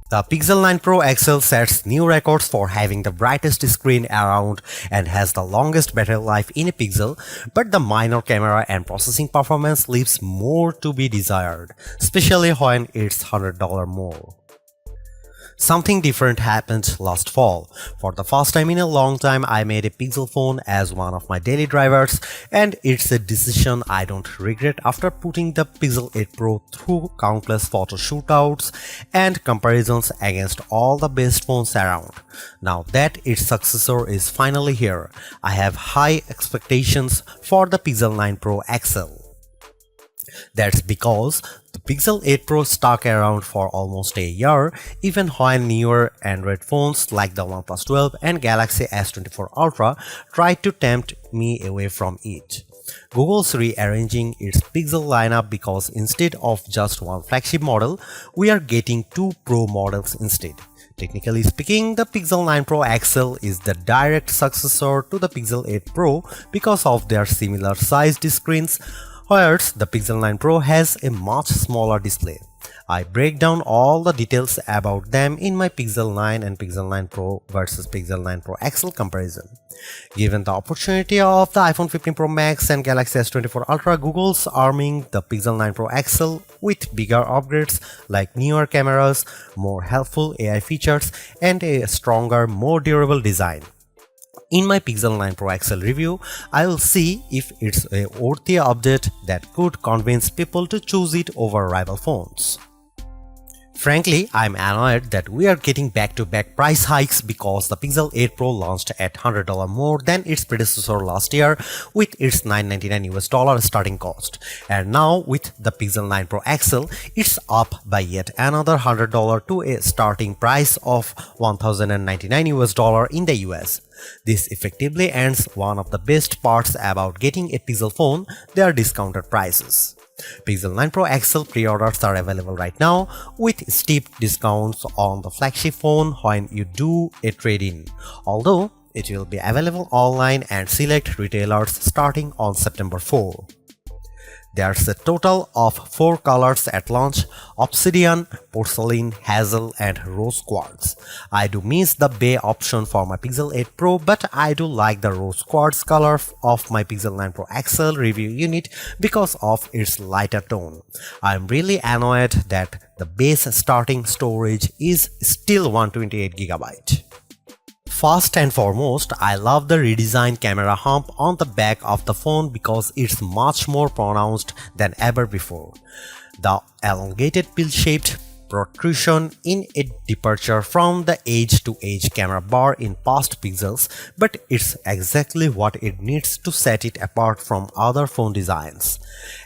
The Pixel 9 Pro XL sets new records for having the brightest screen around and has the longest battery life in a Pixel, but the minor camera and processing performance leaves more to be desired, especially when it's $100 more. Something different happened last fall. For the first time in a long time, I made a Pixel phone as one of my daily drivers, and it's a decision I don't regret after putting the Pixel 8 Pro through countless photo shootouts and comparisons against all the best phones around. Now that its successor is finally here, I have high expectations for the Pixel 9 Pro XL. That's because the Pixel 8 Pro stuck around for almost a year, even when newer Android phones like the OnePlus 12 and Galaxy S24 Ultra tried to tempt me away from it. Google's rearranging its Pixel lineup because instead of just one flagship model, we are getting two Pro models instead. Technically speaking, the Pixel 9 Pro XL is the direct successor to the Pixel 8 Pro because of their similar sized screens, whereas the Pixel 9 Pro has a much smaller display. I break down all the details about them in my Pixel 9 and Pixel 9 Pro versus Pixel 9 Pro XL comparison. Given the opportunity of the iPhone 15 Pro Max and Galaxy S24 Ultra, Google's arming the Pixel 9 Pro XL with bigger upgrades like newer cameras, more helpful AI features, and a stronger, more durable design. In my Pixel 9 Pro XL review, I will see if it's a worthy update that could convince people to choose it over rival phones. Frankly, I'm annoyed that we are getting back-to-back price hikes because the Pixel 8 Pro launched at $100 more than its predecessor last year with its $999 starting cost. And now with the Pixel 9 Pro XL, it's up by yet another $100 to a starting price of $1,099 in the US. This effectively ends one of the best parts about getting a Pixel phone, their discounted prices. Pixel 9 Pro XL pre-orders are available right now with steep discounts on the flagship phone when you do a trade-in, although it will be available online and select retailers starting on September 4. There's a total of 4 colors at launch: Obsidian, Porcelain, Hazel, and Rose Quartz. I do miss the Bay option for my Pixel 8 Pro, but I do like the Rose Quartz color of my Pixel 9 Pro XL review unit because of its lighter tone. I'm really annoyed that the base starting storage is still 128GB. First and foremost, I love the redesigned camera hump on the back of the phone because it's much more pronounced than ever before. The elongated pill-shaped protrusion in a departure from the edge-to-edge camera bar in past Pixels, but it's exactly what it needs to set it apart from other phone designs.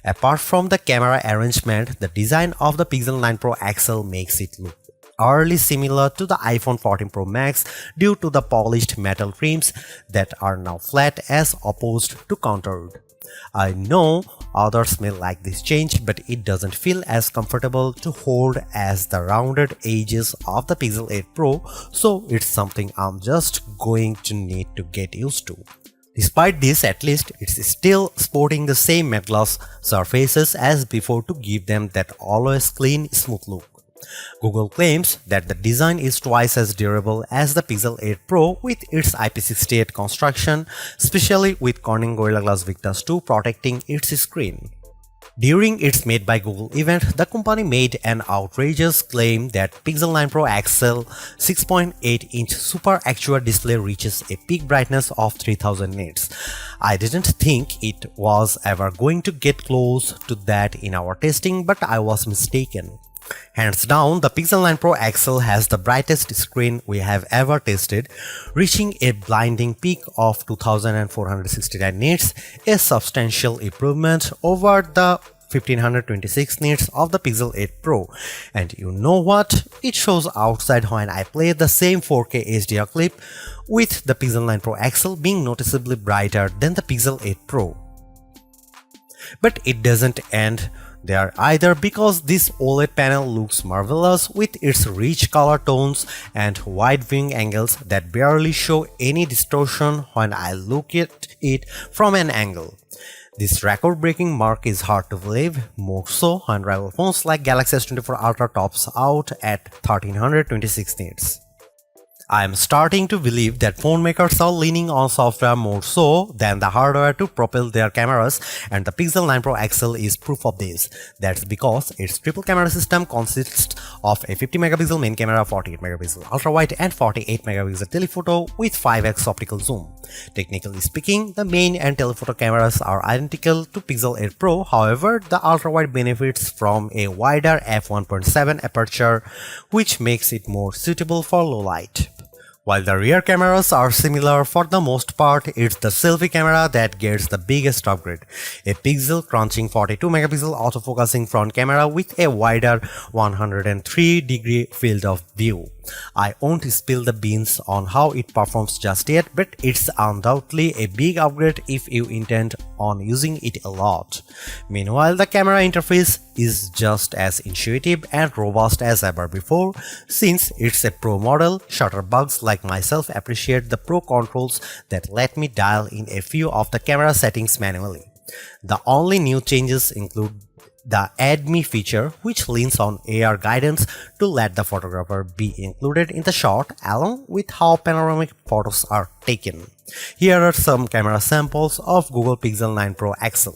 Apart from the camera arrangement, the design of the Pixel 9 Pro XL makes it look eerily similar to the iPhone 14 Pro Max due to the polished metal trims that are now flat as opposed to contoured. I know others may like this change, but it doesn't feel as comfortable to hold as the rounded edges of the Pixel 8 Pro, so it's something I'm just going to need to get used to. Despite this, at least it's still sporting the same matte gloss surfaces as before to give them that always clean, smooth look. Google claims that the design is twice as durable as the Pixel 8 Pro with its IP68 construction, especially with Corning Gorilla Glass Victus 2 protecting its screen. During its Made by Google event, the company made an outrageous claim that Pixel 9 Pro XL 6.8-inch Super Actual display reaches a peak brightness of 3000 nits. I didn't think it was ever going to get close to that in our testing, but I was mistaken. Hands down, the Pixel 9 Pro XL has the brightest screen we have ever tested, reaching a blinding peak of 2469 nits, a substantial improvement over the 1526 nits of the Pixel 8 Pro. And you know what? It shows outside when I play the same 4K HDR clip, with the Pixel 9 Pro XL being noticeably brighter than the Pixel 8 Pro. But it doesn't end there either, because this OLED panel looks marvelous with its rich color tones and wide viewing angles that barely show any distortion when I look at it from an angle. This record-breaking mark is hard to believe, more so when rival phones like Galaxy S24 Ultra tops out at 1326 nits. I am starting to believe that phone makers are leaning on software more so than the hardware to propel their cameras, and the Pixel 9 Pro XL is proof of this. That's because its triple camera system consists of a 50 megapixel main camera, 48 megapixel ultra wide and 48 megapixel telephoto with 5x optical zoom. Technically speaking, the main and telephoto cameras are identical to Pixel 8 Pro, however, the ultra wide benefits from a wider f1.7 aperture, which makes it more suitable for low light. While the rear cameras are similar for the most part, it's the selfie camera that gets the biggest upgrade. A pixel crunching 42 megapixel autofocusing front camera with a wider 103-degree field of view. I won't spill the beans on how it performs just yet, but it's undoubtedly a big upgrade if you intend on using it a lot. Meanwhile, the camera interface is just as intuitive and robust as ever before. Since it's a Pro model, shutterbugs like myself appreciate the Pro controls that let me dial in a few of the camera settings manually. The only new changes include the Add Me feature, which leans on AR guidance to let the photographer be included in the shot along with how panoramic photos are taken. Here are some camera samples of Google Pixel 9 Pro XL.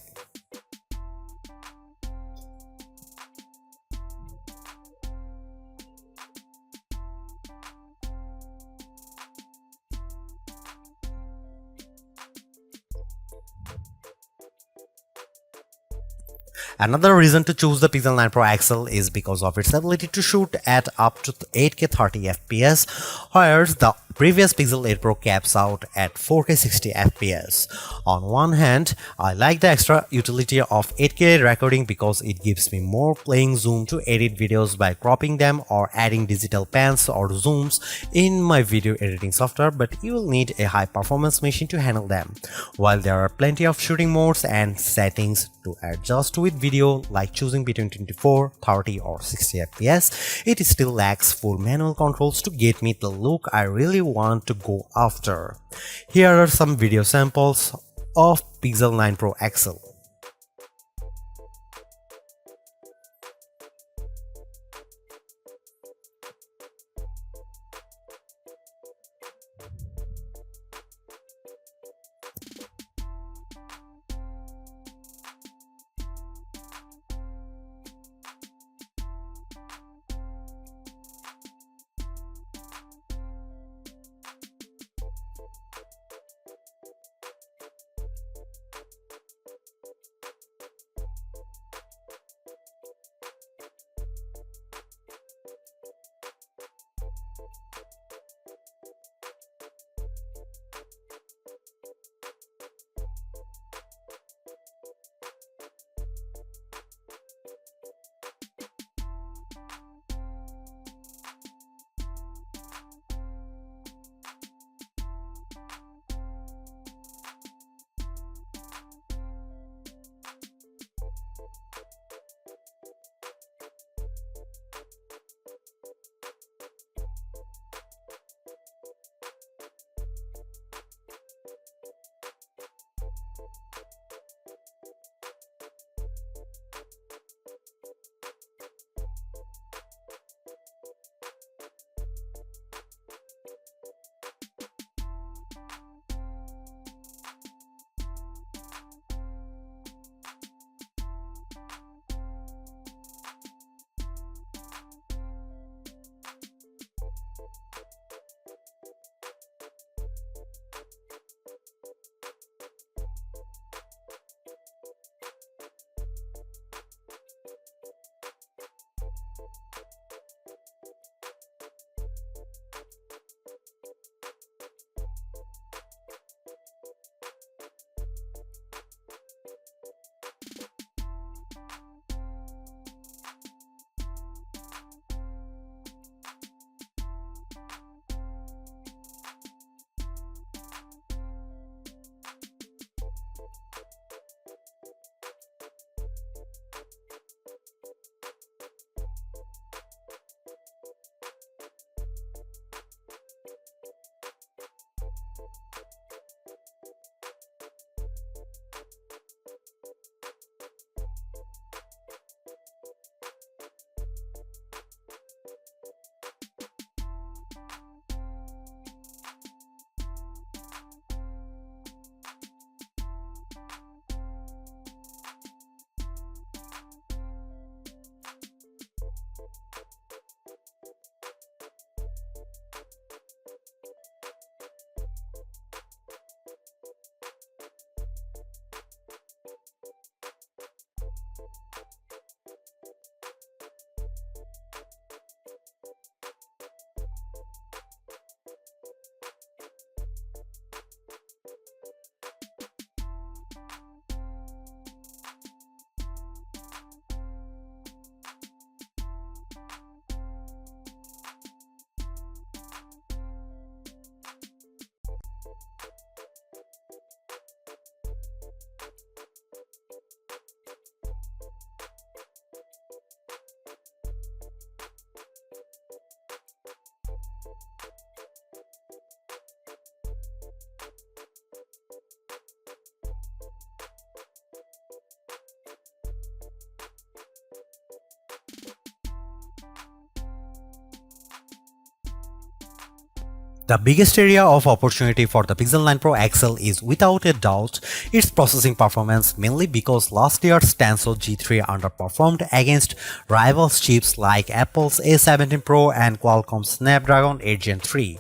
Another reason to choose the Pixel 9 Pro XL is because of its ability to shoot at up to 8K 30 FPS, whereas the previous Pixel 8 Pro caps out at 4K 60 FPS. On one hand, I like the extra utility of 8K recording because it gives me more playing zoom to edit videos by cropping them or adding digital pans or zooms in my video editing software, but you will need a high performance machine to handle them. While there are plenty of shooting modes and settings to adjust with video, like choosing between 24, 30 or 60 FPS, it still lacks full manual controls to get me the look I really want to go after. Here are some video samples of Pixel 9 Pro XL. The biggest area of opportunity for the Pixel 9 Pro XL is without a doubt its processing performance, mainly because last year's Tensor G3 underperformed against rival chips like Apple's A17 Pro and Qualcomm's Snapdragon 8 Gen 3.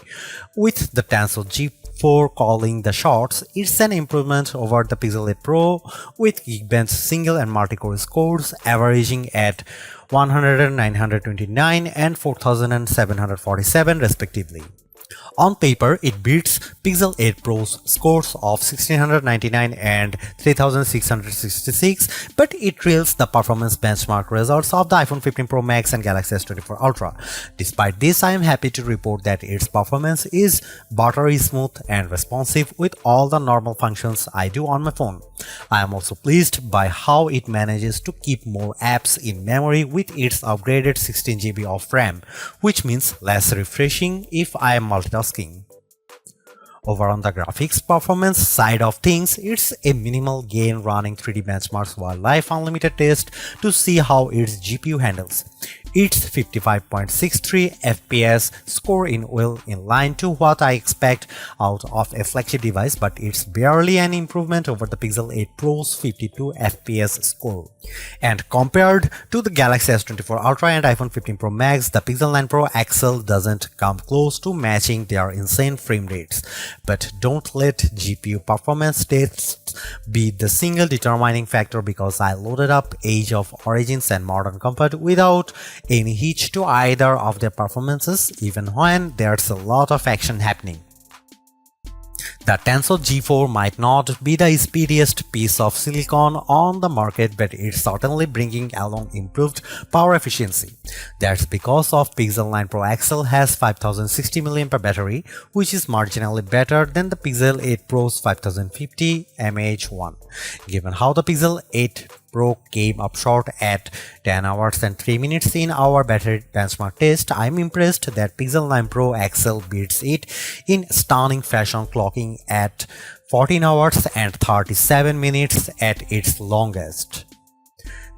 With the Tensor G4 calling the shots, it's an improvement over the Pixel 8 Pro with Geekbench single and multi-core scores averaging at 100, 929 and 4747 respectively. On paper, it beats Pixel 8 Pro's scores of 1699 and 3666, but it trails the performance benchmark results of the iPhone 15 Pro Max and Galaxy S24 Ultra. Despite this, I am happy to report that its performance is buttery smooth and responsive with all the normal functions I do on my phone. I am also pleased by how it manages to keep more apps in memory with its upgraded 16 GB of RAM, which means less refreshing if I am multitasking. Over on the graphics performance side of things, it's a minimal gain running 3D benchmarks Wildlife Unlimited test to see how its GPU handles. Its 55.63 FPS score in well in line to what I expect out of a flagship device, but it's barely an improvement over the Pixel 8 Pro's 52 FPS score. And compared to the Galaxy S24 Ultra and iPhone 15 Pro Max, the Pixel 9 Pro XL doesn't come close to matching their insane frame rates. But don't let GPU performance tests be the single determining factor, because I loaded up Age of Origins and Modern Comfort without any hitch to either of their performances, even when there's a lot of action happening. The Tensor G4 might not be the speediest piece of silicon on the market, but it's certainly bringing along improved power efficiency. That's because of Pixel 9 Pro XL has 5060 mAh battery, which is marginally better than the Pixel 8 Pro's 5050 mAh1. Given how the Pixel 8 Pro came up short at 10 hours and 3 minutes in our battery benchmark test, I'm impressed that Pixel 9 Pro XL beats it in stunning fashion, clocking at 14 hours and 37 minutes at its longest.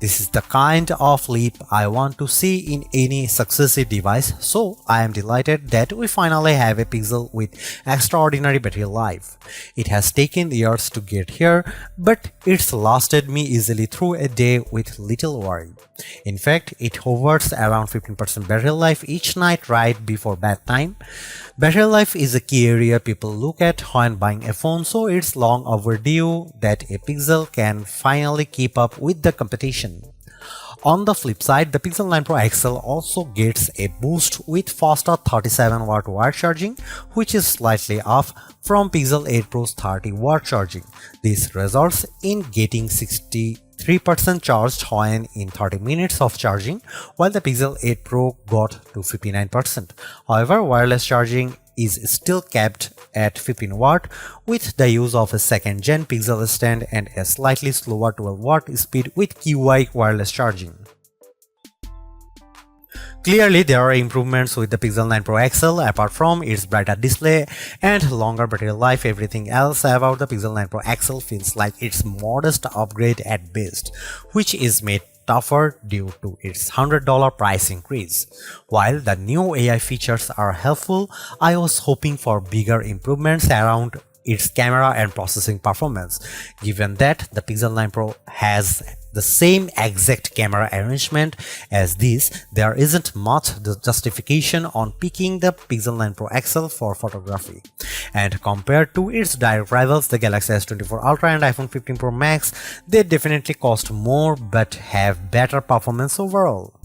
This is the kind of leap I want to see in any successive device, so I am delighted that we finally have a Pixel with extraordinary battery life. It has taken years to get here, but it's lasted me easily through a day with little worry. In fact, it hovers around 15% battery life each night right before bedtime. Battery life is a key area people look at when buying a phone, so it's long overdue that a Pixel can finally keep up with the competition. On the flip side, the Pixel 9 Pro XL also gets a boost with faster 37W wire charging, which is slightly off from Pixel 8 Pro's 30W charging. This results in getting 63% charged when in 30 minutes of charging, while the Pixel 8 Pro got to 59%. However, wireless charging is still capped at 15W with the use of a second-gen Pixel stand and a slightly slower 12W speed with QI wireless charging. Clearly, there are improvements with the Pixel 9 Pro XL. Apart from its brighter display and longer battery life, everything else about the Pixel 9 Pro XL feels like its modest upgrade at best, which is made tougher due to its $100 price increase. While the new AI features are helpful, I was hoping for bigger improvements around its camera and processing performance. Given that the Pixel 9 Pro has the same exact camera arrangement as this, there isn't much justification on picking the Pixel 9 Pro XL for photography. And compared to its direct rivals, the Galaxy S24 Ultra and iPhone 15 Pro Max, they definitely cost more but have better performance overall.